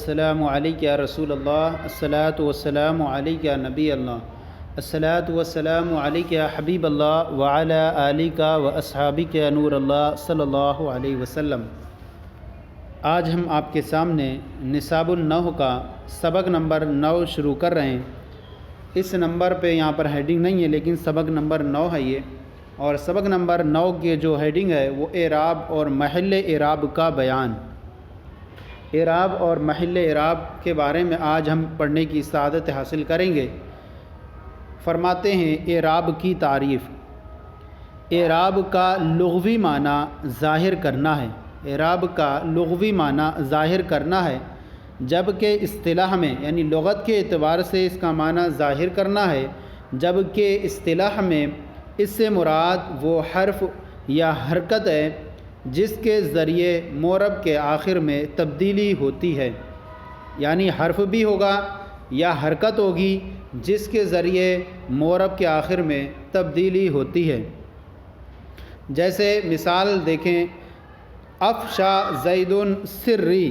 والسلام علیک یا رسول اللہ، الصلاۃ والسلام علیک یا نبی اللہ، الصلاۃ والسلام علیک یا حبیب اللہ وعلی آلک و اصحابک یا نور اللہ صلی اللہ علیہ وسلم۔ آج ہم آپ کے سامنے نصاب النحو کا سبق نمبر 9 شروع کر رہے ہیں۔ اس نمبر پہ یہاں پر ہیڈنگ نہیں ہے، لیکن سبق نمبر 9 ہے یہ، اور سبق نمبر 9 کی جو ہیڈنگ ہے وہ اعراب اور محل اعراب کا بیان۔ اعراب اور محل اعراب کے بارے میں آج ہم پڑھنے کی سعادت حاصل کریں گے۔ فرماتے ہیں اعراب کی تعریف۔ اعراب کا لغوی معنی ظاہر کرنا ہے۔ اعراب کا لغوی معنی ظاہر کرنا ہے، جبکہ اصطلاح میں یعنی لغت کے اعتبار سے اس کا معنی ظاہر کرنا ہے، جبکہ اصطلاح میں اس سے مراد وہ حرف یا حرکت ہے جس کے ذریعے مورب کے آخر میں تبدیلی ہوتی ہے، یعنی حرف بھی ہوگا یا حرکت ہوگی جس کے ذریعے مورب کے آخر میں تبدیلی ہوتی ہے۔ جیسے مثال دیکھیں، افشا زید سری،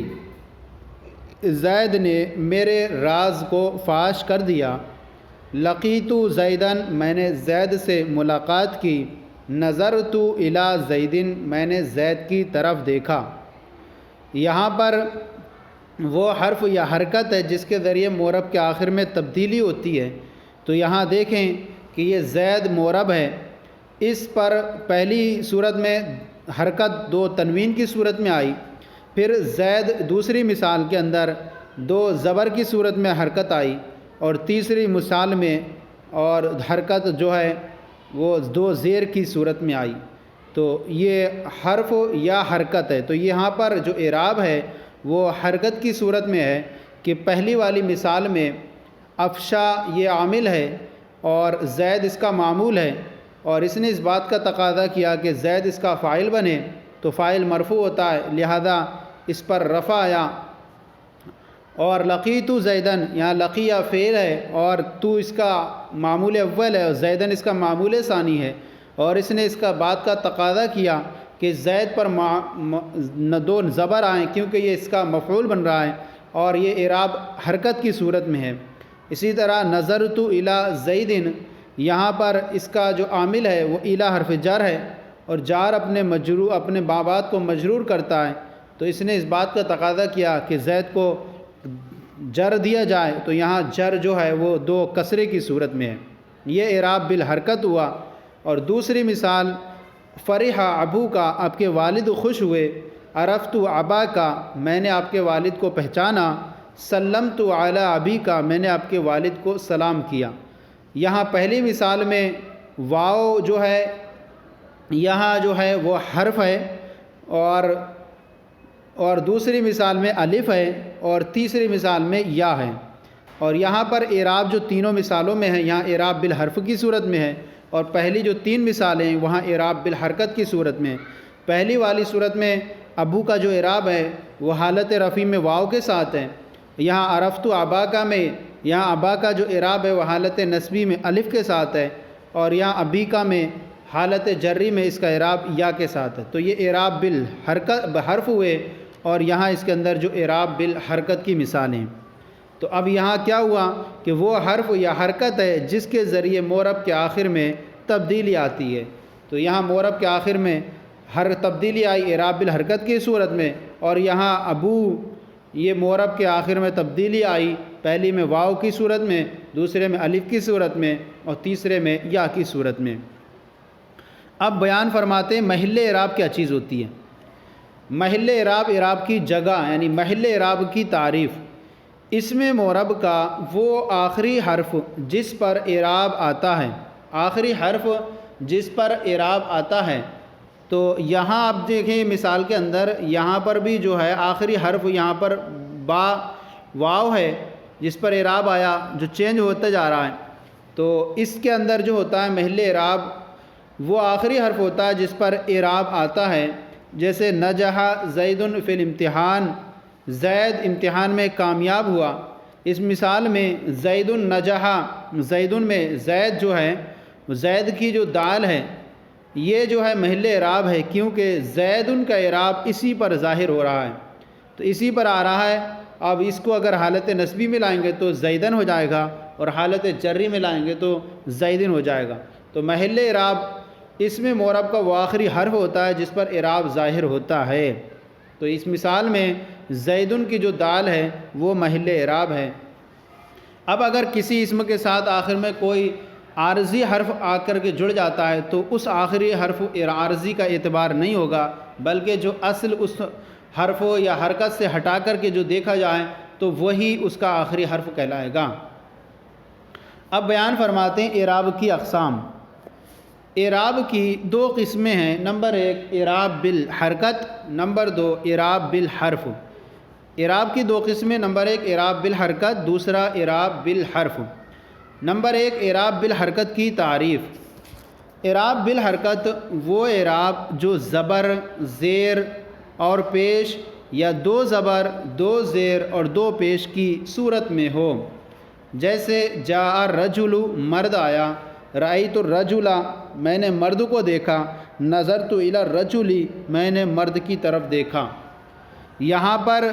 زید نے میرے راز کو فاش کر دیا۔ لقیت زیدن، میں نے زید سے ملاقات کی۔ نظرت الی زیدن، میں نے زید کی طرف دیکھا۔ یہاں پر وہ حرف یا حرکت ہے جس کے ذریعے مورب کے آخر میں تبدیلی ہوتی ہے۔ تو یہاں دیکھیں کہ یہ زید مورب ہے، اس پر پہلی صورت میں حرکت دو تنوین کی صورت میں آئی، پھر زید دوسری مثال کے اندر دو زبر کی صورت میں حرکت آئی، اور تیسری مثال میں اور حرکت جو ہے وہ دو زیر کی صورت میں آئی۔ تو یہ حرف یا حرکت ہے۔ تو یہاں پر جو اعراب ہے وہ حرکت کی صورت میں ہے کہ پہلی والی مثال میں افشا یہ عامل ہے اور زید اس کا معمول ہے، اور اس نے اس بات کا تقاضا کیا کہ زید اس کا فاعل بنے، تو فاعل مرفوع ہوتا ہے، لہذا اس پر رفع آیا۔ اور لقیت زیدن، یہاں لقیہ فعل ہے اور تو اس کا معمول اول ہے اور زیدن اس کا معمول ثانی ہے، اور اس نے اس کا بات کا تقاضا کیا کہ زید پر دو زبر آئیں کیونکہ یہ اس کا مفعول بن رہا ہے، اور یہ اعراب حرکت کی صورت میں ہے۔ اسی طرح نظرت الی زیدن، یہاں پر اس کا جو عامل ہے وہ الی حرف جر ہے، اور جار اپنے بابات کو مجرور کرتا ہے، تو اس نے اس بات کا تقاضا کیا کہ زید کو جر دیا جائے، تو یہاں جر جو ہے وہ دو کسرے کی صورت میں ہے، یہ اعراب بالحرکت ہوا۔ اور دوسری مثال، فرح ابو کا، آپ کے والد خوش ہوئے۔ عرفت ابا کا، میں نے آپ کے والد کو پہچانا۔ سلمت علی ابی کا، میں نے آپ کے والد کو سلام کیا۔ یہاں پہلی مثال میں واو جو ہے یہاں جو ہے وہ حرف ہے، اور دوسری مثال میں الف ہے، اور تیسری مثال میں یا ہے۔ اور یہاں پر اعراب جو تینوں مثالوں میں ہے، یہاں اعراب بالحرف کی صورت میں ہے، اور پہلی جو تین مثالیں ہیں وہاں اعراب بالحرکت کی صورت میں۔ پہلی والی صورت میں ابو کا جو اعراب ہے وہ حالت رفع میں واو کے ساتھ ہے۔ یہاں عرفت ابا کا میں، یہاں ابا کا جو اعراب ہے وہ حالت نصبی میں الف کے ساتھ ہے، اور یہاں ابی کا میں حالت جری میں اس کا اعراب یا کے ساتھ ہے۔ تو یہ اعراب بالحرکت حرف ہوئے، اور یہاں اس کے اندر جو اعراب بالحرکت کی مثالیں۔ تو اب یہاں کیا ہوا کہ وہ حرف یا حرکت ہے جس کے ذریعے مورب کے آخر میں تبدیلی آتی ہے۔ تو یہاں مورب کے آخر میں ہر تبدیلی آئی اعراب بالحرکت کی صورت میں، اور یہاں ابو یہ مورب کے آخر میں تبدیلی آئی، پہلی میں واو کی صورت میں، دوسرے میں الف کی صورت میں، اور تیسرے میں یا کی صورت میں۔ اب بیان فرماتے ہیں محل اعراب کیا چیز ہوتی ہے۔ محل اعراب، اعراب کی جگہ یعنی محل اعراب کی تعریف۔ اسم مورب کا وہ آخری حرف جس پر اعراب آتا ہے، آخری حرف جس پر اعراب آتا ہے۔ تو یہاں آپ دیکھیں مثال کے اندر یہاں پر بھی جو ہے آخری حرف یہاں پر واو ہے جس پر اعراب آیا، جو چینج ہوتا جا رہا ہے۔ تو اس کے اندر جو ہوتا ہے محل اعراب، وہ آخری حرف ہوتا ہے جس پر اعراب آتا ہے۔ جیسے نجح زید فی الامتحان، زید امتحان میں کامیاب ہوا۔ اس مثال میں زید نجح، زید میں زید جو ہے زید کی جو دال ہے یہ جو ہے محل اعراب ہے، کیونکہ زید کا اعراب اسی پر ظاہر ہو رہا ہے، تو اسی پر آ رہا ہے، اب اس کو اگر حالت نسبی میں لائیں گے تو زیدن ہو جائے گا، اور حالت جری میں لائیں گے تو زیدن ہو جائے گا۔ تو محل اعراب اس میں معرب کا وہ آخری حرف ہوتا ہے جس پر اعراب ظاہر ہوتا ہے۔ تو اس مثال میں زیدن کی جو دال ہے وہ محل اعراب ہے۔ اب اگر کسی اسم کے ساتھ آخر میں کوئی عارضی حرف آ کر کے جڑ جاتا ہے تو اس آخری حرف عارضی کا اعتبار نہیں ہوگا، بلکہ جو اصل اس حرف یا حرکت سے ہٹا کر کے جو دیکھا جائے تو وہی اس کا آخری حرف کہلائے گا۔ اب بیان فرماتے ہیں اعراب کی اقسام۔ اعراب کی دو قسمیں ہیں، نمبر ایک اعراب بالحرکت، نمبر دو اعراب بالحرف۔ اعراب کی دو قسمیں، نمبر ایک اعراب بالحرکت، دوسرا اعراب بالحرف۔ نمبر ایک اعراب بالحرکت کی تعریف۔ اعراب بالحرکت وہ اعراب جو زبر، زیر اور پیش یا دو زبر، دو زیر اور دو پیش کی صورت میں ہو، جیسے جاء الرجل مرد آیا، رأیت الرجل میں نے مرد کو دیکھا، نظرت الی الرجل میں نے مرد کی طرف دیکھا۔ یہاں پر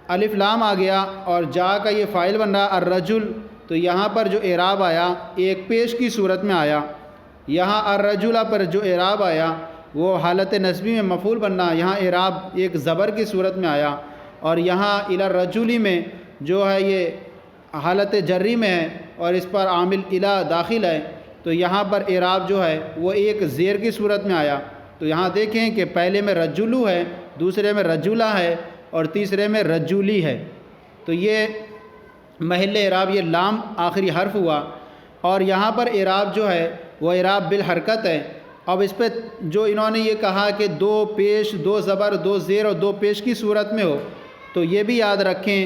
الف لام آ گیا اور جا کا یہ فاعل بن رہا الرجل، تو یہاں پر جو اعراب آیا ایک پیش کی صورت میں آیا۔ یہاں الرجل پر جو اعراب آیا وہ حالت نسبی میں مفعول بننا، یہاں اعراب ایک زبر کی صورت میں آیا، اور یہاں الی الرجل میں جو ہے یہ حالت جری میں ہے اور اس پر عامل الی داخل ہے، تو یہاں پر اعراب جو ہے وہ ایک زیر کی صورت میں آیا۔ تو یہاں دیکھیں کہ پہلے میں رجلو ہے، دوسرے میں رجولہ ہے اور تیسرے میں رجولی ہے، تو یہ محل اعراب یہ لام آخری حرف ہوا۔ اور یہاں پر اعراب جو ہے وہ اعراب بالحرکت ہے۔ اب اس پہ جو انہوں نے یہ کہا کہ دو پیش، دو زبر، دو زیر اور دو پیش کی صورت میں ہو، تو یہ بھی یاد رکھیں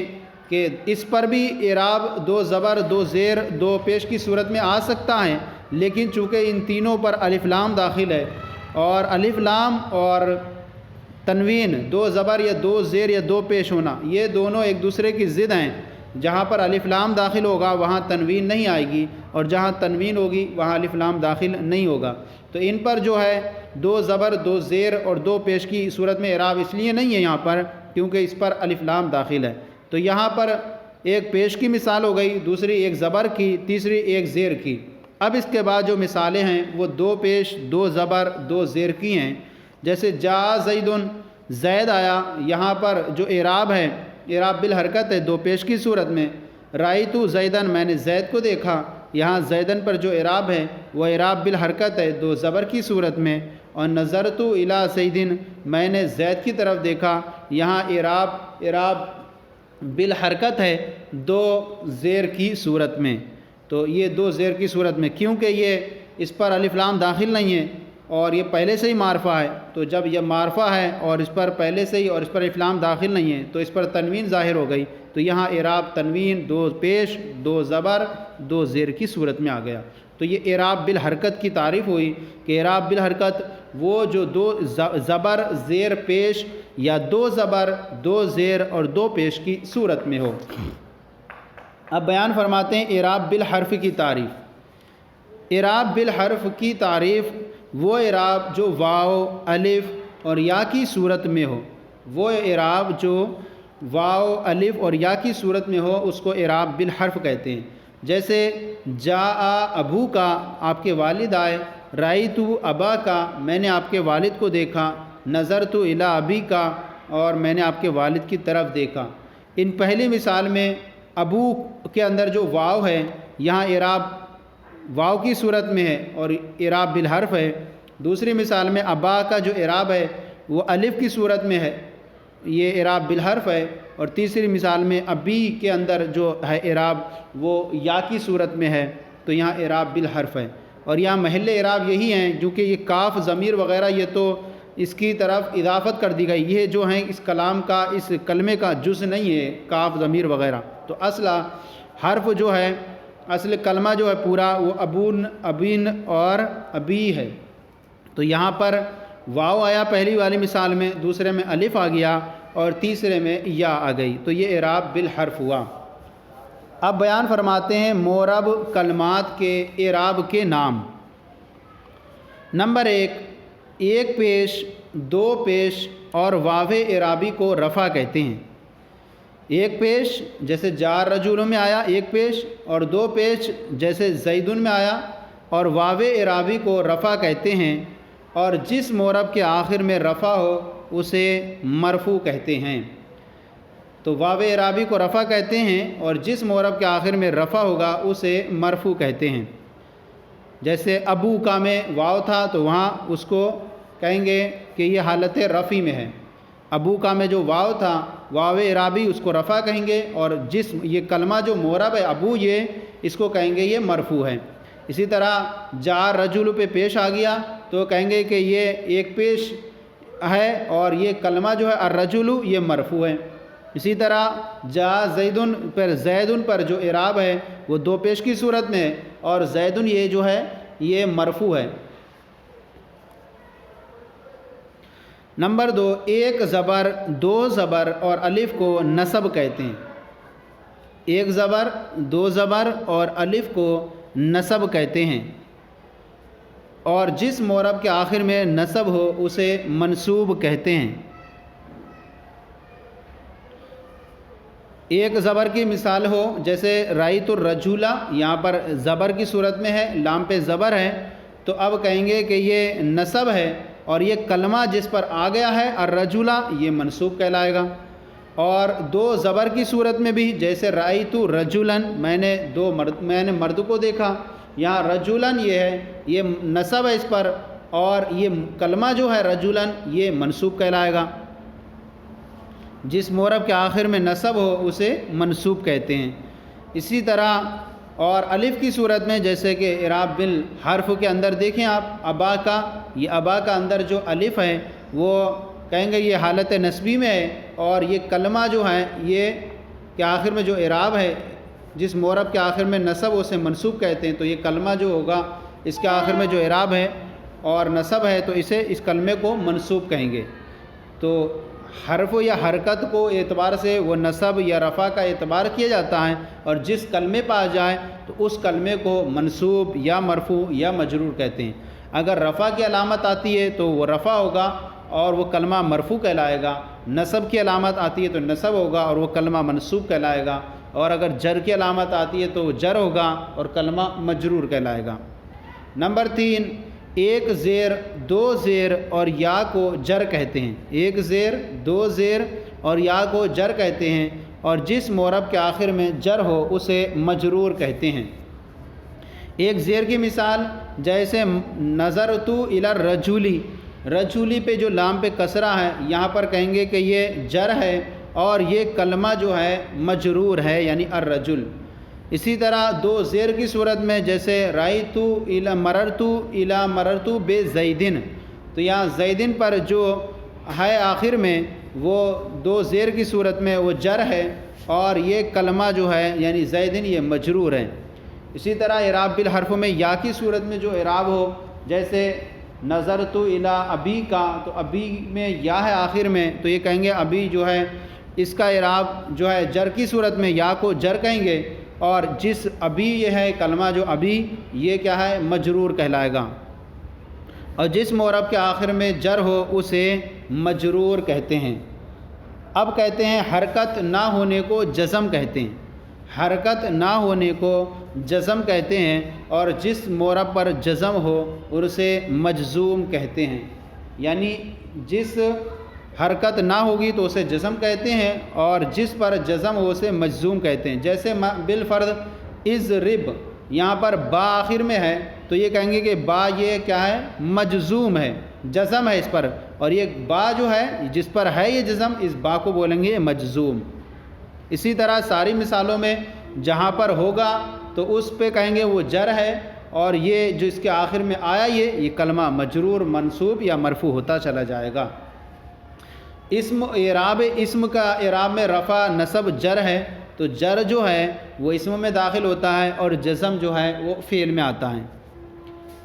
کہ اس پر بھی اعراب دو زبر، دو زیر، دو پیش کی صورت میں آ سکتا ہے، لیکن چونکہ ان تینوں پر الف لام داخل ہے، اور الف لام اور تنوین، دو زبر یا دو زیر یا دو پیش ہونا، یہ دونوں ایک دوسرے کی ضد ہیں۔ جہاں پر الف لام داخل ہوگا وہاں تنوین نہیں آئے گی، اور جہاں تنوین ہوگی وہاں الف لام داخل نہیں ہوگا۔ تو ان پر جو ہے دو زبر، دو زیر اور دو پیش کی صورت میں اعراب اس لیے نہیں ہے یہاں پر کیونکہ اس پر الف لام داخل ہے۔ تو یہاں پر ایک پیش کی مثال ہو گئی، دوسری ایک زبر کی، تیسری ایک زیر کی۔ اب اس کے بعد جو مثالیں ہیں وہ دو پیش، دو زبر، دو زیر کی ہیں، جیسے جاء زیدن زید آیا، یہاں پر جو اعراب ہے اعراب بالحرکت ہے دو پیش کی صورت میں۔ رأیت زیدن میں نے زید کو دیکھا، یہاں زیدن پر جو اعراب ہے وہ اعراب بالحرکت ہے دو زبر کی صورت میں۔ اور نظرت الی زیدن میں نے زید کی طرف دیکھا، یہاں اعراب بالحرکت ہے دو زیر کی صورت میں۔ تو یہ دو زیر کی صورت میں کیونکہ یہ اس پر الف لام داخل نہیں ہے اور یہ پہلے سے ہی معرفہ ہے، تو جب یہ معرفہ ہے اور اس پر پہلے سے ہی اور اس پر الف لام داخل نہیں ہے تو اس پر تنوین ظاہر ہو گئی، تو یہاں اعراب تنوین دو پیش، دو زبر، دو زیر کی صورت میں آ گیا۔ تو یہ اعراب بالحرکت کی تعریف ہوئی کہ اعراب بالحرکت وہ جو دو زبر، زیر، پیش یا دو زبر، دو زیر اور دو پیش کی صورت میں ہو۔ اب بیان فرماتے ہیں اعراب بالحرف کی تعریف۔ اعراب بالحرف کی تعریف وہ اعراب جو واو، الف اور یا کی صورت میں ہو، وہ اعراب جو واو، الف اور یا کی صورت میں ہو اس کو اعراب بالحرف کہتے ہیں۔ جیسے جاء ابو کا آپ کے والد آئے، رأیت ابا کا میں نے آپ کے والد کو دیکھا، نظرت الی ابی کا اور میں نے آپ کے والد کی طرف دیکھا۔ ان پہلی مثال میں ابو کے اندر جو واو ہے یہاں اعراب واو کی صورت میں ہے اور اعراب بالحرف ہے۔ دوسری مثال میں ابا کا جو اعراب ہے وہ الف کی صورت میں ہے، یہ اعراب بالحرف ہے۔ اور تیسری مثال میں ابی کے اندر جو ہے اعراب وہ یا کی صورت میں ہے، تو یہاں اعراب بالحرف ہے۔ اور یہاں محل اعراب یہی ہیں، جو کہ یہ کاف، ضمیر وغیرہ یہ تو اس کی طرف اضافت کر دی گئی، یہ جو ہیں اس کلام کا، اس کلمے کا جز نہیں ہے کاف، ضمیر وغیرہ۔ تو اصل حرف جو ہے، اصل کلمہ جو ہے پورا وہ ابون، ابین اور ابی ہے۔ تو یہاں پر واو آیا پہلی والی مثال میں، دوسرے میں الف آ گیا اور تیسرے میں یا آ گئی، تو یہ اعراب بالحرف ہوا۔ اب بیان فرماتے ہیں معرب کلمات کے اعراب کے نام۔ نمبر ایک، ایک پیش، دو پیش اور واو اعرابی کو رفع کہتے ہیں۔ ایک پیش جیسے جار رجل میں آیا ایک پیش، اور دو پیش جیسے زیدن میں آیا، اور واو اعرابی کو رفع کہتے ہیں، اور جس معرب کے آخر میں رفع ہو اسے مرفوع کہتے ہیں۔ تو واو اعرابی کو رفع کہتے ہیں اور جس معرب کے آخر میں رفع ہوگا اسے مرفوع کہتے ہیں۔ جیسے ابو کا میں واو تھا تو وہاں اس کو کہیں گے کہ یہ حالت رفع میں ہے۔ ابو کا میں جو واو تھا واو اعرابی اس کو رفع کہیں گے، اور جس یہ کلمہ جو معرب ہے ابو، یہ اس کو کہیں گے یہ مرفوع ہے۔ اسی طرح جا رجل پہ پیش آ گیا تو کہیں گے کہ یہ ایک پیش ہے اور یہ کلمہ جو ہے الرجل یہ مرفوع ہے۔ اسی طرح جا زیدن پر جو اعراب ہے وہ دو پیش کی صورت میں ہے، اور زیدن یہ جو ہے یہ مرفوع ہے۔ نمبر 2، ایک زبر، دو زبر اور الف کو نصب کہتے ہیں۔ ایک زبر، دو زبر اور الف کو نصب کہتے ہیں، اور جس معرب کے آخر میں نصب ہو اسے منصوب کہتے ہیں۔ ایک زبر کی مثال ہو جیسے رأیت الرجل، یہاں پر زبر کی صورت میں ہے، لام پہ زبر ہے، تو اب کہیں گے کہ یہ نصب ہے، اور یہ کلمہ جس پر آ گیا ہے الرجل یہ منصوب کہلائے گا۔ اور دو زبر کی صورت میں بھی جیسے رأیت رجلاً، میں نے مرد کو دیکھا، یہاں رجلاً یہ ہے یہ نصب ہے اس پر، اور یہ کلمہ جو ہے رجلاً یہ منصوب کہلائے گا۔ جس معرب کے آخر میں نصب ہو اسے منصوب کہتے ہیں۔ اسی طرح اور الف کی صورت میں جیسے کہ اعراب بالحرف کے اندر دیکھیں آپ، ابا کا، یہ ابا کا اندر جو الف ہے وہ کہیں گے یہ حالت نصبی میں ہے، اور یہ کلمہ جو ہے یہ کے آخر میں جو اعراب ہے جس معرب کے آخر میں نصب اسے منصوب کہتے ہیں۔ تو یہ کلمہ جو ہوگا اس کے آخر میں جو اعراب ہے اور نصب ہے تو اسے اس کلمے کو منصوب کہیں گے۔ تو حرف یا حرکت کو اعتبار سے وہ نصب یا رفع کا اعتبار کیا جاتا ہے، اور جس کلمے پہ آ جائے تو اس کلمے کو منصوب یا مرفوع یا مجرور کہتے ہیں۔ اگر رفع کی علامت آتی ہے تو وہ رفع ہوگا اور وہ کلمہ مرفوع کہلائے گا، نصب کی علامت آتی ہے تو نصب ہوگا اور وہ کلمہ منصوب کہلائے گا، اور اگر جر کی علامت آتی ہے تو وہ جر ہوگا اور کلمہ مجرور کہلائے گا۔ نمبر 3، ایک زیر، دو زیر اور یا کو جر کہتے ہیں۔ ایک زیر، دو زیر اور یا کو جر کہتے ہیں، اور جس معرب کے آخر میں جر ہو اسے مجرور کہتے ہیں۔ ایک زیر کی مثال جیسے نظرت الی الرجل، رجولی پہ جو لام پہ کسرہ ہے یہاں پر کہیں گے کہ یہ جر ہے اور یہ کلمہ جو ہے مجرور ہے یعنی الرجل۔ اسی طرح دو زیر کی صورت میں جیسے رأیت الی مررت بزیدن، تو یہاں زیدن پر جو ہے آخر میں وہ دو زیر کی صورت میں وہ جر ہے، اور یہ کلمہ جو ہے یعنی زیدن یہ مجرور ہے۔ اسی طرح اعراب بالحرف میں یا کی صورت میں جو اعراب ہو جیسے نظرت الی ابی کا، تو ابی میں یا ہے آخر میں تو یہ کہیں گے ابی جو ہے اس کا اعراب جو ہے جر کی صورت میں یا کو جر کہیں گے، اور جس ابی یہ ہے کلمہ جو ابی یہ کیا ہے مجرور کہلائے گا، اور جس معرب کے آخر میں جر ہو اسے مجرور کہتے ہیں۔ اب کہتے ہیں حرکت نہ ہونے کو جزم کہتے ہیں۔ حرکت نہ ہونے کو جزم کہتے ہیں، اور جس معرب پر جزم ہو اسے مجزوم کہتے ہیں۔ یعنی جس حرکت نہ ہوگی تو اسے جزم کہتے ہیں، اور جس پر جزم ہو اسے مجزوم کہتے ہیں۔ جیسے بالفرض اضرب، یہاں پر با آخر میں ہے تو یہ کہیں گے کہ با یہ کیا ہے مجزوم ہے، جزم ہے اس پر، اور یہ با جو ہے جس پر ہے یہ جزم اس با کو بولیں گے مجزوم۔ اسی طرح ساری مثالوں میں جہاں پر ہوگا تو اس پہ کہیں گے وہ جر ہے، اور یہ جو اس کے آخر میں آیا یہ کلمہ مجرور منصوب یا مرفوع ہوتا چلا جائے گا۔ اسم اعراب، اسم کا اعراب میں رفع نصب جر ہے، تو جر جو ہے وہ اسم میں داخل ہوتا ہے اور جزم جو ہے وہ فعل میں آتا ہے۔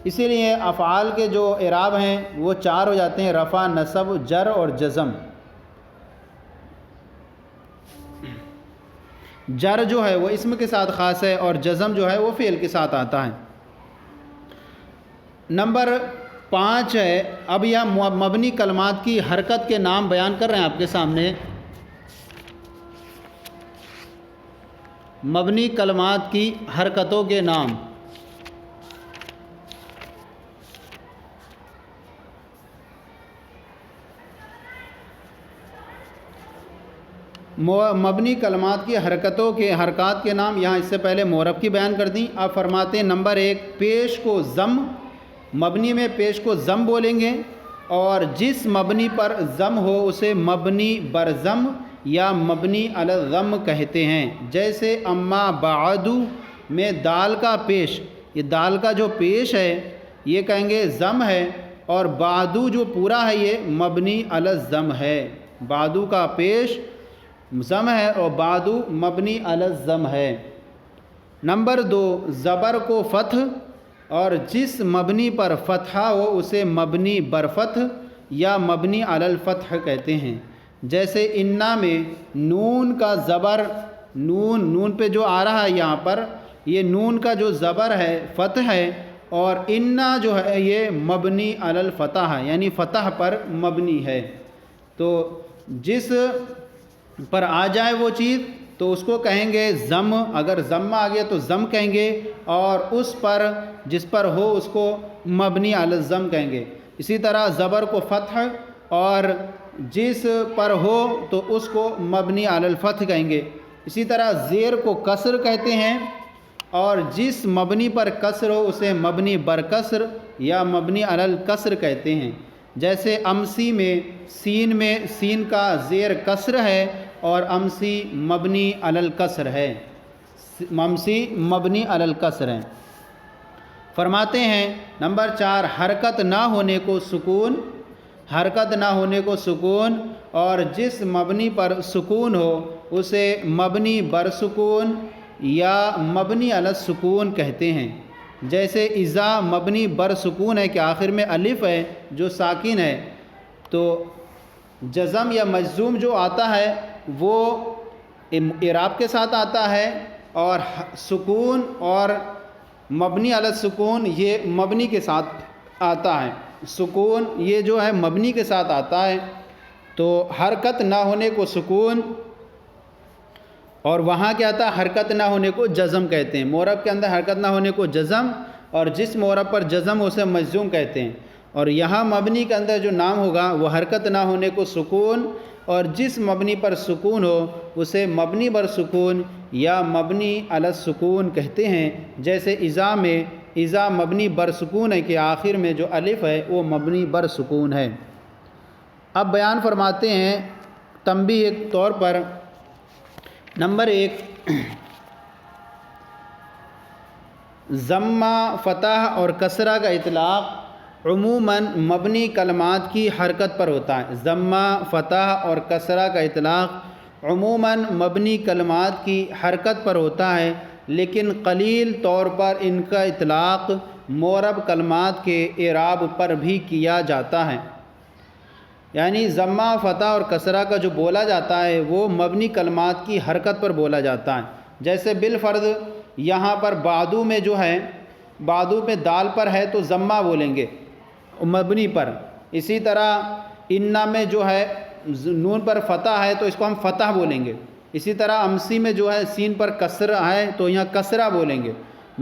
اسی لیے افعال کے جو اعراب ہیں وہ 4 ہو جاتے ہیں، رفع، نصب، جر اور جزم۔ جر جو ہے وہ اسم کے ساتھ خاص ہے اور جزم جو ہے وہ فعل کے ساتھ آتا ہے۔ نمبر 5 ہے، اب یہ مبنی کلمات کی حرکت کے نام بیان کر رہے ہیں آپ کے سامنے۔ مبنی کلمات کی حرکتوں کے نام۔ مبنی کلمات کی حرکات کے نام یہاں اس سے پہلے معرب کی بیان کر دیں۔ آپ فرماتے ہیں نمبر 1، پیش کو ضم، مبنی میں پیش کو ضم بولیں گے، اور جس مبنی پر ضم ہو اسے مبنی بر ضم یا مبنی علی الضم کہتے ہیں۔ جیسے اما بعد میں دال کا پیش، یہ دال کا جو پیش ہے یہ کہیں گے ضم ہے، اور بعدو جو پورا ہے یہ مبنی علی الضم ہے۔ بعدو کا پیش ضم ہے اور بعدو مبنی علی الضم ہے۔ نمبر 2، زبر کو فتح، اور جس مبنی پر فتحہ ہو اسے مبنی بر فتح یا مبنی علی الفتح کہتے ہیں۔ جیسے انا میں نون کا زبر، نون پہ جو آ رہا ہے یہاں پر، یہ نون کا جو زبر ہے فتح ہے، اور انا جو ہے یہ مبنی علی الفتح ہے، یعنی فتح پر مبنی ہے۔ تو جس پر آ جائے وہ چیز تو اس کو کہیں گے ضم، اگر ضم آ گیا تو ضم کہیں گے، اور اس پر جس پر ہو اس کو مبنی علی الضم کہیں گے۔ اسی طرح زبر کو فتح، اور جس پر ہو تو اس کو مبنی علی الفتح کہیں گے۔ اسی طرح زیر کو کسر کہتے ہیں، اور جس مبنی پر کسر ہو اسے مبنی بر کسر یا مبنی علی الکسر کہتے ہیں۔ جیسے امسی میں سین کا زیر کسر ہے اور امسی مبنی علی الکسر ہے، امسی مبنی علی الکسر ہے۔ فرماتے ہیں نمبر 4، حرکت نہ ہونے کو سکون، حرکت نہ ہونے کو سکون، اور جس مبنی پر سکون ہو اسے مبنی بر سکون یا مبنی علی السکون کہتے ہیں۔ جیسے اذا مبنی بر سکون ہے کہ آخر میں الف ہے جو ساکن ہے، تو جزم یا مجزوم جو آتا ہے وہ اعراب کے ساتھ آتا ہے، اور سکون اور مبنی علی السکون یہ مبنی کے ساتھ آتا ہے۔ سکون یہ جو ہے مبنی کے ساتھ آتا ہے، تو حرکت نہ ہونے کو سکون، اور وہاں کیا آتا ہے حرکت نہ ہونے کو جزم کہتے ہیں۔ معرب کے اندر حرکت نہ ہونے کو جزم، اور جس معرب پر جزم اسے مجزوم کہتے ہیں۔ اور یہاں مبنی کے اندر جو نام ہوگا وہ حرکت نہ ہونے کو سکون، اور جس مبنی پر سکون ہو اسے مبنی بر سکون یا مبنی علی السکون کہتے ہیں۔ جیسے اذا میں اذا مبنی بر سکون ہے کہ آخر میں جو الف ہے وہ مبنی بر سکون ہے۔ اب بیان فرماتے ہیں تنبیہ کے طور پر، نمبر 1، ضمہ، فتح اور کسرہ کا اطلاق عموماً مبنی کلمات کی حرکت پر ہوتا ہے۔ ضمہ، فتح اور کسرہ کا اطلاق عموماً مبنی کلمات کی حرکت پر ہوتا ہے، لیکن قلیل طور پر ان کا اطلاق معرب کلمات کے اعراب پر بھی کیا جاتا ہے۔ یعنی ضمہ، فتح اور کسرہ کا جو بولا جاتا ہے وہ مبنی کلمات کی حرکت پر بولا جاتا ہے۔ جیسے بالفرض یہاں پر بعدو میں جو ہے، بعدو میں دال پر ہے تو ضمہ بولیں گے مبنی پر۔ اسی طرح انا میں جو ہے نون پر فتح ہے تو اس کو ہم فتح بولیں گے۔ اسی طرح امسی میں جو ہے سین پر کسر ہے تو یہاں کسرہ بولیں گے،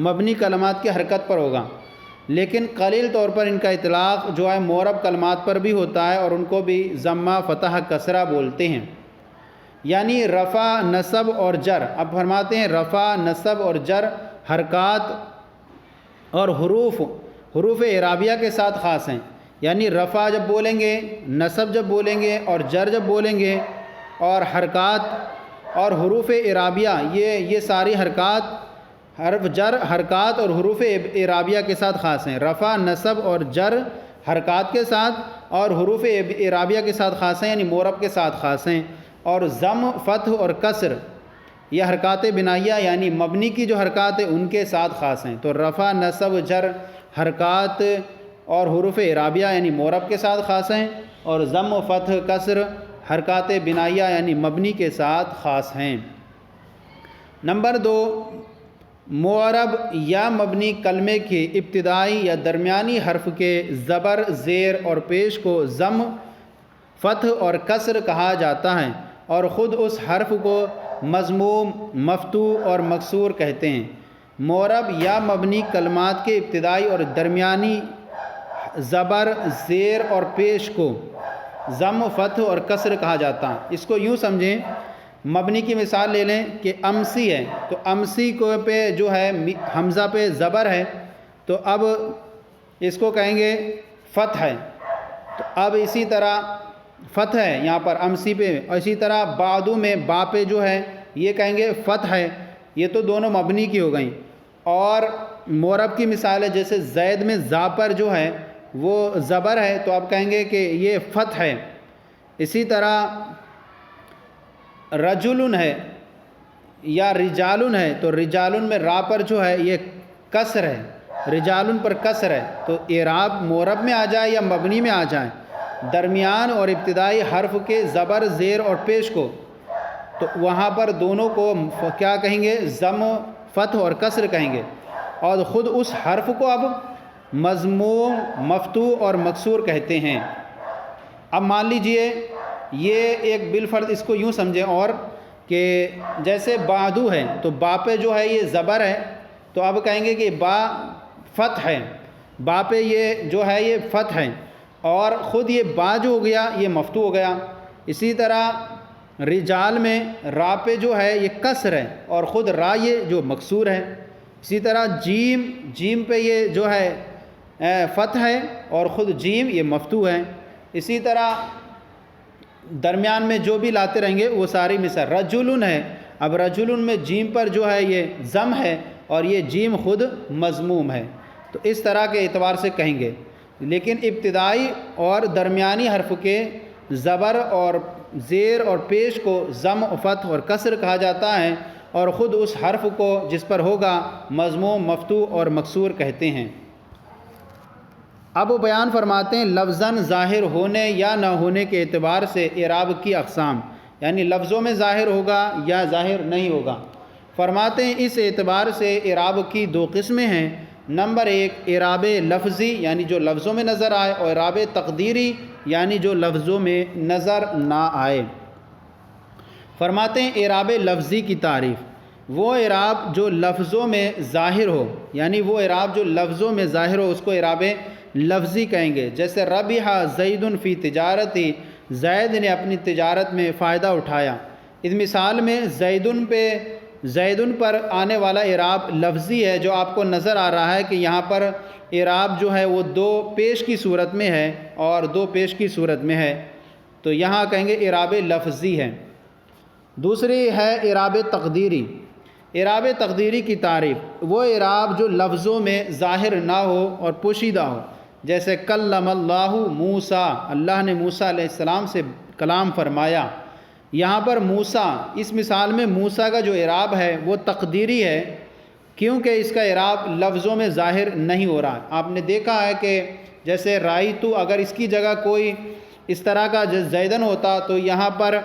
مبنی کلمات کی حرکت پر ہوگا۔ لیکن قلیل طور پر ان کا اطلاق جو ہے معرب کلمات پر بھی ہوتا ہے، اور ان کو بھی ضمہ، فتح، کسرہ بولتے ہیں۔ یعنی رفع، نصب اور جر۔ اب فرماتے ہیں رفع، نصب اور جر حرکات اور حروف اعرابیہ کے ساتھ خاص ہیں۔ یعنی رفع جب بولیں گے، نصب جب بولیں گے اور جر جب بولیں گے، اور حرکات اور حروف اعرابیہ یہ ساری حرکات، حرف جر، حرکات اور حروف اعرابیہ کے ساتھ خاص ہیں۔ رفع، نصب اور جر حرکات کے ساتھ اور حروف اعرابیہ کے ساتھ خاص ہیں، یعنی معرب کے ساتھ خاص ہیں۔ اور ضم، فتح اور کسر یہ حرکات بنائیہ یعنی مبنی کی جو حرکات ہیں ان کے ساتھ خاص ہیں۔ تو رفع، نصب، جر حرکات اور حروف اعرابیہ یعنی معرب کے ساتھ خاص ہیں، اور ضم، فتح، کسر حرکات بنائیہ یعنی مبنی کے ساتھ خاص ہیں۔ نمبر 2، معرب یا مبنی کلمے کے ابتدائی یا درمیانی حرف کے زبر، زیر اور پیش کو ضم، فتح اور کسر کہا جاتا ہے، اور خود اس حرف کو مضموم، مفتوح اور مکسور کہتے ہیں۔ معرب یا مبنی کلمات کے ابتدائی اور درمیانی زبر، زیر اور پیش کو ضم، فتح اور کسر کہا جاتا ہے۔ اس کو یوں سمجھیں، مبنی کی مثال لے لیں کہ امسی ہے، تو امسی کو پہ جو ہے حمزہ پہ زبر ہے، تو اب اس کو کہیں گے فتح ہے۔ تو اب اسی طرح فتح ہے یہاں پر امسی پہ، اور اسی طرح بعدو میں با پہ جو ہے یہ کہیں گے فتح ہے۔ یہ تو دونوں مبنی کی ہو گئیں۔ اور معرب کی مثال ہے، جیسے زید میں زا پر جو ہے وہ زبر ہے، تو آپ کہیں گے کہ یہ فتح ہے۔ اسی طرح رجلن ہے یا رجالن ہے، تو رجالن میں را پر جو ہے یہ کسر ہے، رجالن پر کسر ہے، تو اعراب معرب میں آ جائے یا مبنی میں آ جائے، درمیان اور ابتدائی حرف کے زبر، زیر اور پیش کو، تو وہاں پر دونوں کو کیا کہیں گے؟ ضم، فتح اور کسر کہیں گے۔ اور خود اس حرف کو اب مضموم، مفتوح اور مکسور کہتے ہیں۔ اب مان لیجئے یہ ایک بالفرض اس کو یوں سمجھیں، اور کہ جیسے بعدو ہے تو با پہ جو ہے یہ زبر ہے، تو اب کہیں گے کہ با فتح ہے، با پہ یہ جو ہے یہ فتح ہے، اور خود یہ با جو ہو گیا یہ مفتوح ہو گیا۔ اسی طرح رجال میں را پہ جو ہے یہ کسر ہے، اور خود را یہ جو مکسور ہے۔ اسی طرح جیم پہ یہ جو ہے فتح ہے، اور خود جیم یہ مفتوح ہے۔ اسی طرح درمیان میں جو بھی لاتے رہیں گے وہ ساری مثال۔ رجلن ہے، اب رجلن میں جیم پر جو ہے یہ ضم ہے، اور یہ جیم خود مضموم ہے، تو اس طرح کے اعتبار سے کہیں گے۔ لیکن ابتدائی اور درمیانی حرف کے زبر اور زیر اور پیش کو ضم، فتح اور کسر کہا جاتا ہے، اور خود اس حرف کو جس پر ہوگا مضموم، مفتوح اور مکسور کہتے ہیں۔ اب وہ بیان فرماتے ہیں لفظاً ظاہر ہونے یا نہ ہونے کے اعتبار سے اعراب کی اقسام، یعنی لفظوں میں ظاہر ہوگا یا ظاہر نہیں ہوگا۔ فرماتے ہیں اس اعتبار سے اعراب کی دو قسمیں ہیں۔ نمبر ایک، اعراب لفظی یعنی جو لفظوں میں نظر آئے، اور اعراب تقدیری یعنی جو لفظوں میں نظر نہ آئے۔ فرماتے ہیں اعراب لفظی کی تعریف، وہ اعراب جو لفظوں میں ظاہر ہو، یعنی وہ اعراب جو لفظوں میں ظاہر ہو اس کو اعراب لفظی کہیں گے۔ جیسے ربح زید فی تجارتی، زید نے اپنی تجارت میں فائدہ اٹھایا۔ اس مثال میں زیدن پر آنے والا اعراب لفظی ہے، جو آپ کو نظر آ رہا ہے کہ یہاں پر اعراب جو ہے وہ دو پیش کی صورت میں ہے اور دو پیش کی صورت میں ہے، تو یہاں کہیں گے اعراب لفظی ہے۔ دوسری ہے اعراب تقدیری۔ اعراب تقدیری کی تعریف، وہ اعراب جو لفظوں میں ظاہر نہ ہو اور پوشیدہ ہو، جیسے کلم اللہ موسیٰ، اللہ نے موسیٰ علیہ السلام سے کلام فرمایا۔ یہاں پر موسیٰ، اس مثال میں موسیٰ کا جو اعراب ہے وہ تقدیری ہے، کیونکہ اس کا اعراب لفظوں میں ظاہر نہیں ہو رہا۔ آپ نے دیکھا ہے کہ جیسے رائیتو، اگر اس کی جگہ کوئی اس طرح کا زیدن ہوتا تو یہاں پر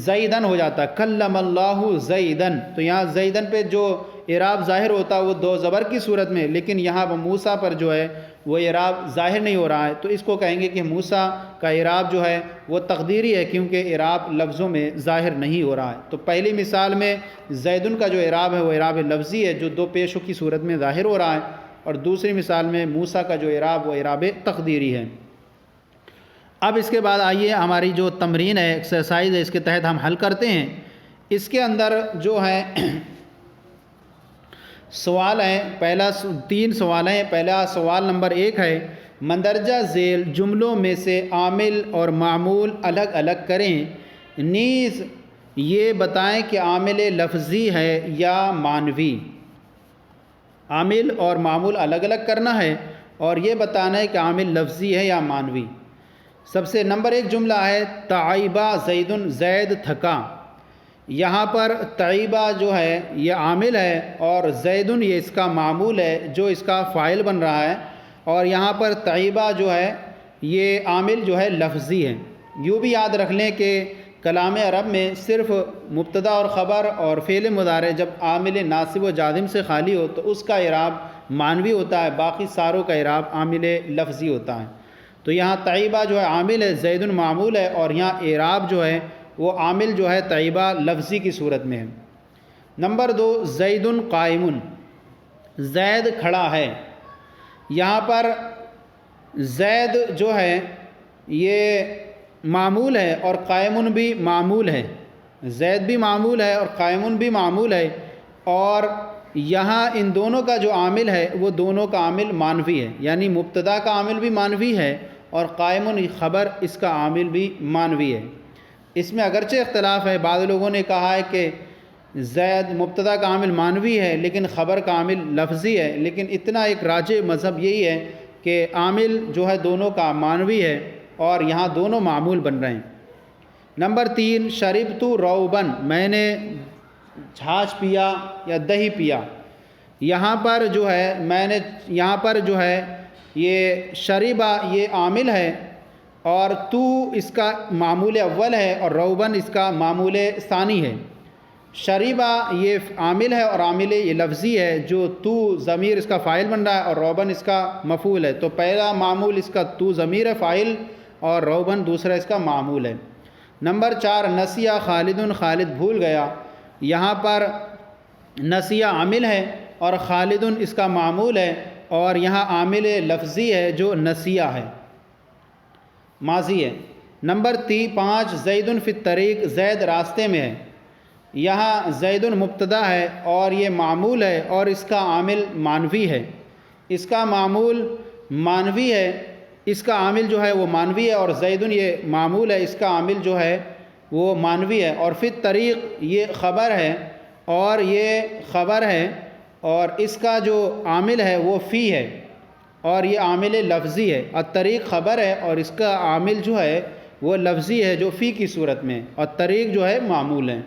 زیدن ہو جاتا، کلم اللہ زیدن، تو یہاں زیدن پہ جو اعراب ظاہر ہوتا وہ دو زبر کی صورت میں، لیکن یہاں موسیٰ پر جو ہے وہ اعراب ظاہر نہیں ہو رہا ہے، تو اس کو کہیں گے کہ موسیٰ کا اعراب جو ہے وہ تقدیری ہے، کیونکہ اعراب لفظوں میں ظاہر نہیں ہو رہا ہے۔ تو پہلی مثال میں زیدن کا جو اعراب ہے وہ اعراب لفظی ہے، جو دو پیشوں کی صورت میں ظاہر ہو رہا ہے، اور دوسری مثال میں موسیٰ کا جو اعراب وہ اعراب تقدیری ہے۔ اب اس کے بعد آئیے ہماری جو تمرین ہے، ایکسرسائز ہے، اس کے تحت ہم حل کرتے ہیں۔ اس کے اندر جو ہے سوال ہیں، پہلا 3 سوال ہیں۔ پہلا سوال نمبر 1 ہے، مندرجہ ذیل جملوں میں سے عامل اور معمول الگ الگ کریں، نیز یہ بتائیں کہ عامل لفظی ہے یا معنوی۔ عامل اور معمول الگ الگ کرنا ہے اور یہ بتانا ہے کہ عامل لفظی ہے یا معنوی۔ سب سے نمبر 1 جملہ ہے، تعیبہ زیدن، زید تھکا۔ یہاں پر تعیبہ جو ہے یہ عامل ہے اور زیدن یہ اس کا معمول ہے جو اس کا فاعل بن رہا ہے، اور یہاں پر تعیبہ جو ہے یہ عامل جو ہے لفظی ہے۔ یوں بھی یاد رکھ لیں کہ کلام عرب میں صرف مبتدا اور خبر اور فعل مضارع جب عامل ناصب و جازم سے خالی ہو تو اس کا اعراب معنوی ہوتا ہے، باقی ساروں کا اعراب عامل لفظی ہوتا ہے۔ تو یہاں تعیبہ جو ہے عامل ہے، زیدن معمول ہے، اور یہاں اعراب جو ہے وہ عامل جو ہے طیبہ لفظی کی صورت میں ہے۔ نمبر 2 زید قائم، زید کھڑا ہے۔ یہاں پر زید جو ہے یہ معمول ہے اور قائم بھی معمول ہے، زید بھی معمول ہے اور قائم بھی معمول ہے، اور یہاں ان دونوں کا جو عامل ہے وہ دونوں کا عامل مانوی ہے، یعنی مبتدا کا عامل بھی مانوی ہے اور قائم خبر اس کا عامل بھی مانوی ہے۔ اس میں اگرچہ اختلاف ہے، بعض لوگوں نے کہا ہے کہ زید مبتدا کا عامل مانوی ہے لیکن خبر کا عامل لفظی ہے، لیکن اتنا ایک راجح مذہب یہی ہے کہ عامل جو ہے دونوں کا مانوی ہے اور یہاں دونوں معمول بن رہے ہیں۔ نمبر 3 شربت روبن، میں نے چھاچھ پیا یا دہی پیا۔ یہاں پر جو ہے یہاں پر جو ہے یہ شریبہ یہ عامل ہے اور تو اس کا معمول اول ہے اور روبن اس کا معمول ثانی ہے۔ شریبہ یہ عامل ہے اور عامل یہ لفظی ہے، جو تو ضمیر اس کا فاعل بن رہا ہے اور روبن اس کا مفعول ہے، تو پہلا معمول اس کا تو ضمیر ہے فاعل اور روبن دوسرا اس کا معمول ہے۔ نمبر 4 نسیہ خالد، خالد بھول گیا۔ یہاں پر نسیہ عامل ہے اور خالد اس کا معمول ہے اور یہاں عامل لفظی ہے جو نسیہ ہے، ماضی ہے۔ نمبر 5 زید فی الطریق، زید راستے میں ہے۔ یہاں زید مبتدا ہے اور یہ معمول ہے اور اس کا عامل مانوی ہے، اس کا معمول مانوی ہے، اس کا عامل جو ہے وہ مانوی ہے اور زید یہ معمول ہے، اس کا عامل جو ہے وہ مانوی ہے، اور فی الطریق یہ خبر ہے اور یہ خبر ہے اور اس کا جو عامل ہے وہ فی ہے اور یہ عامل لفظی ہے۔ الطریق خبر ہے اور اس کا عامل جو ہے وہ لفظی ہے جو فی کی صورت میں، اور طریق جو ہے معمول ہے۔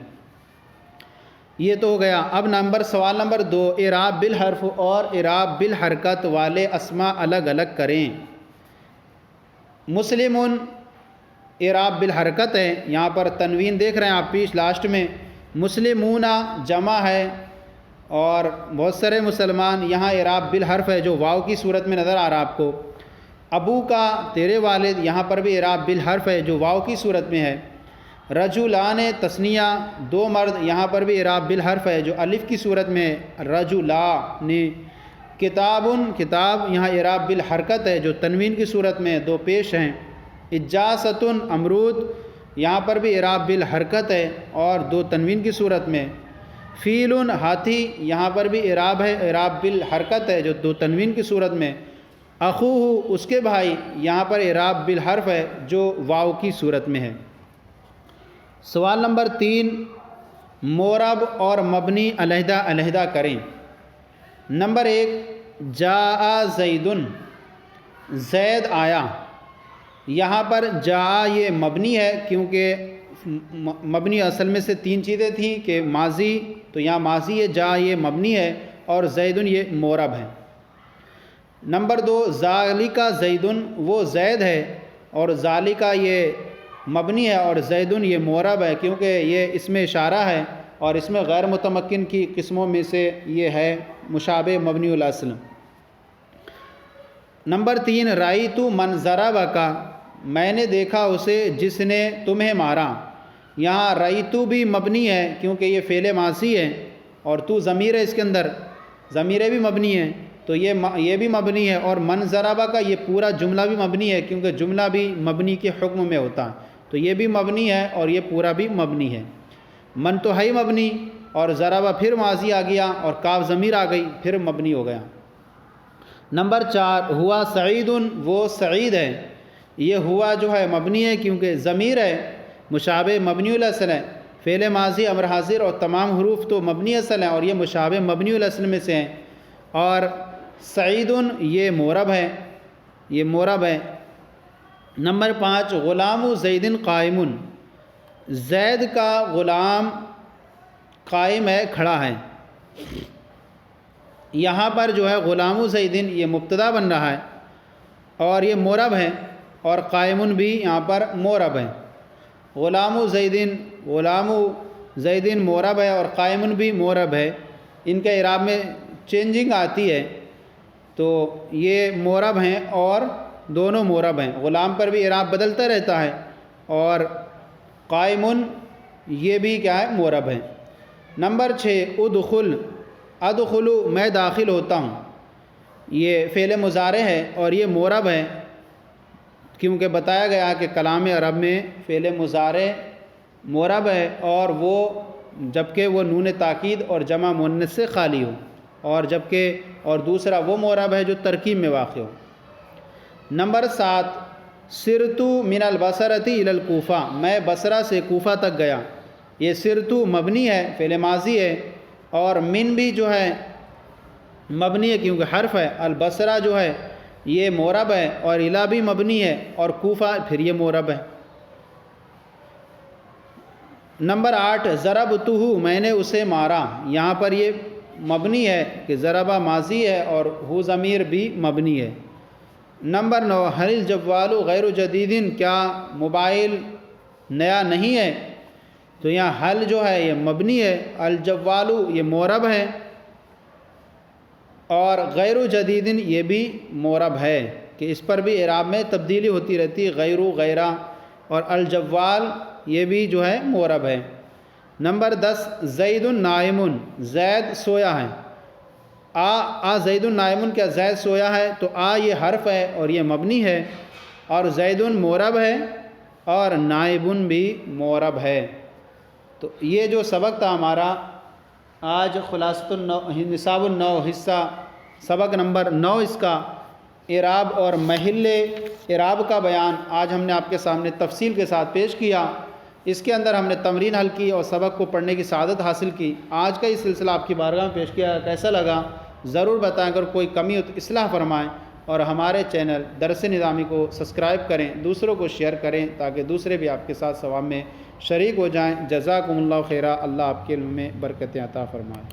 یہ تو ہو گیا۔ اب سوال نمبر 2 اعراب بالحرف اور اعراب بالحرکت والے اسما الگ الگ کریں۔ مسلمون اعراب بالحرکت ہے، یہاں پر تنوین دیکھ رہے ہیں آپ پیش لاسٹ میں، مسلمون جمع ہے اور بہت سارے مسلمان، یہاں اعراب بالحرف ہے جو واو کی صورت میں نظر آ رہا آپ کو۔ ابو کا تیرے والد، یہاں پر بھی اعراب بالحرف ہے جو واو کی صورت میں ہے۔ رجلان تثنیہ 2 مرد، یہاں پر بھی اعراب بالحرف ہے جو الف کی صورت میں ہے، رجلان۔ کتاب کتاب، یہاں اعراب بالحرکت ہے جو تنوین کی صورت میں 2 پیش ہیں۔ اجاست امرود، یہاں پر بھی اعراب بالحرکت ہے اور 2 تنوین کی صورت میں۔ فیل ہاتھی، یہاں پر بھی اعراب ہے، اعراب بالحرکت ہے جو 2 تنوین کی صورت میں۔ اخوہ اس کے بھائی، یہاں پر اعراب بالحرف ہے جو واو کی صورت میں ہے۔ سوال نمبر 3 مورب اور مبنی علیحدہ علیحدہ کریں۔ نمبر 1 جاء زیدن، زید آیا۔ یہاں پر جاء یہ مبنی ہے کیونکہ مبنی اصل میں سے 3 چیزیں تھیں کہ ماضی، تو یہاں ماضی ہے، جاء یہ مبنی ہے اور زیدن یہ مورب ہے۔ نمبر 2 ذالک زیدن، وہ زید ہے اور ذالک یہ مبنی ہے اور زیدن یہ مورب ہے کیونکہ یہ اس میں اشارہ ہے اور اس میں غیر متمکن کی قسموں میں سے یہ ہے مشابہ مبنی الاصل۔ نمبر 3 رأیت من ضربک، میں نے دیکھا اسے جس نے تمہیں مارا۔ یہاں رأیت بھی مبنی ہے کیونکہ یہ فعل ماضی ہے اور تو ضمیر ہے، اس کے اندر ضمیریں بھی مبنی ہیں تو یہ بھی مبنی ہے، اور من ضربک یہ پورا جملہ بھی مبنی ہے کیونکہ جملہ بھی مبنی کے حکم میں ہوتا ہے، تو یہ بھی مبنی ہے اور یہ پورا بھی مبنی ہے۔ من تو ہے مبنی اور ضربہ پھر ماضی آ گیا اور کاف ضمیر آ گئی پھر مبنی ہو گیا۔ نمبر 4 ہوا سعید، وہ سعید ہے۔ یہ ہوا جو ہے مبنی ہے کیونکہ ضمیر ہے، مشابہ مبنی الاصل ہے، فعل ماضی امر حاضر اور تمام حروف تو مبنی اصل ہیں اور یہ مشابہ مبنی الاصل میں سے ہیں، اور سعید یہ مورب ہے، یہ مورب ہے۔ نمبر 5 غلام زید قائم، زید کا غلام قائم ہے، کھڑا ہے۔ یہاں پر جو ہے غلام زید یہ مبتدا بن رہا ہے اور یہ مورب ہے اور قائم بھی یہاں پر مورب ہے۔ غلام زید مورب ہے اور قائم بھی مورب ہے، ان کے اعراب میں چینجنگ آتی ہے تو یہ مورب ہیں اور دونوں مورب ہیں، غلام پر بھی اعراب بدلتا رہتا ہے اور قائم یہ بھی کیا ہے مورب ہے۔ نمبر 6 ادخل، ادخلو میں داخل ہوتا ہوں، یہ فعل مضارع ہے اور یہ مورب ہے، کیونکہ بتایا گیا کہ کلام عرب میں فعل مضارع مورب ہے اور وہ جبکہ وہ نون تاکید اور جمع مؤنث سے خالی ہو، اور دوسرا وہ مورب ہے جو ترکیب میں واقع ہو۔ نمبر 7 سرتو من البصرۃ الی الکوفہ، میں بصرہ سے کوفہ تک گیا، یہ سرتو مبنی ہے، فعل ماضی ہے، اور من بھی جو ہے مبنی ہے کیونکہ حرف ہے، البصرہ جو ہے یہ مورب ہے، اور الی بھی مبنی ہے، اور کوفہ پھر یہ مورب ہے۔ نمبر 8 ضربتہ، میں نے اسے مارا، یہاں پر یہ مبنی ہے کہ ضربہ ماضی ہے اور ہو ضمیر بھی مبنی ہے۔ نمبر 9 هل الجوال غیر جدید، کیا موبائل نیا نہیں ہے؟ تو یہاں حل جو ہے یہ مبنی ہے، الجوال یہ مورب ہے، اور غیر جدید یہ بھی مورب ہے کہ اس پر بھی اعراب میں تبدیلی ہوتی رہتی ہے، غیر غیرہ، اور الجوال یہ بھی جو ہے مورب ہے۔ نمبر 10 زید نائم، زید سویا ہے، آ زید نائم، کیا زید سویا ہے؟ تو آ یہ حرف ہے اور یہ مبنی ہے، اور زید مورب ہے اور نائب بھی مورب ہے۔ تو یہ جو سبق تھا ہمارا آج خلاصۃ نصاب النو حصہ سبق نمبر 9، اس کا اعراب اور محل اعراب کا بیان آج ہم نے آپ کے سامنے تفصیل کے ساتھ پیش کیا۔ اس کے اندر ہم نے تمرین حل کی اور سبق کو پڑھنے کی سعادت حاصل کی۔ آج کا یہ سلسلہ آپ کی بارگاہ میں پیش کیا، کیسا لگا ضرور بتائیں، اگر کوئی کمی ہو تو اصلاح فرمائیں، اور ہمارے چینل درس نظامی کو سبسکرائب کریں، دوسروں کو شیئر کریں تاکہ دوسرے بھی آپ کے ساتھ ثواب میں شریک ہو جائیں۔ جزاکم اللہ خیرہ، اللہ آپ کے علم میں برکتیں عطا فرمائے۔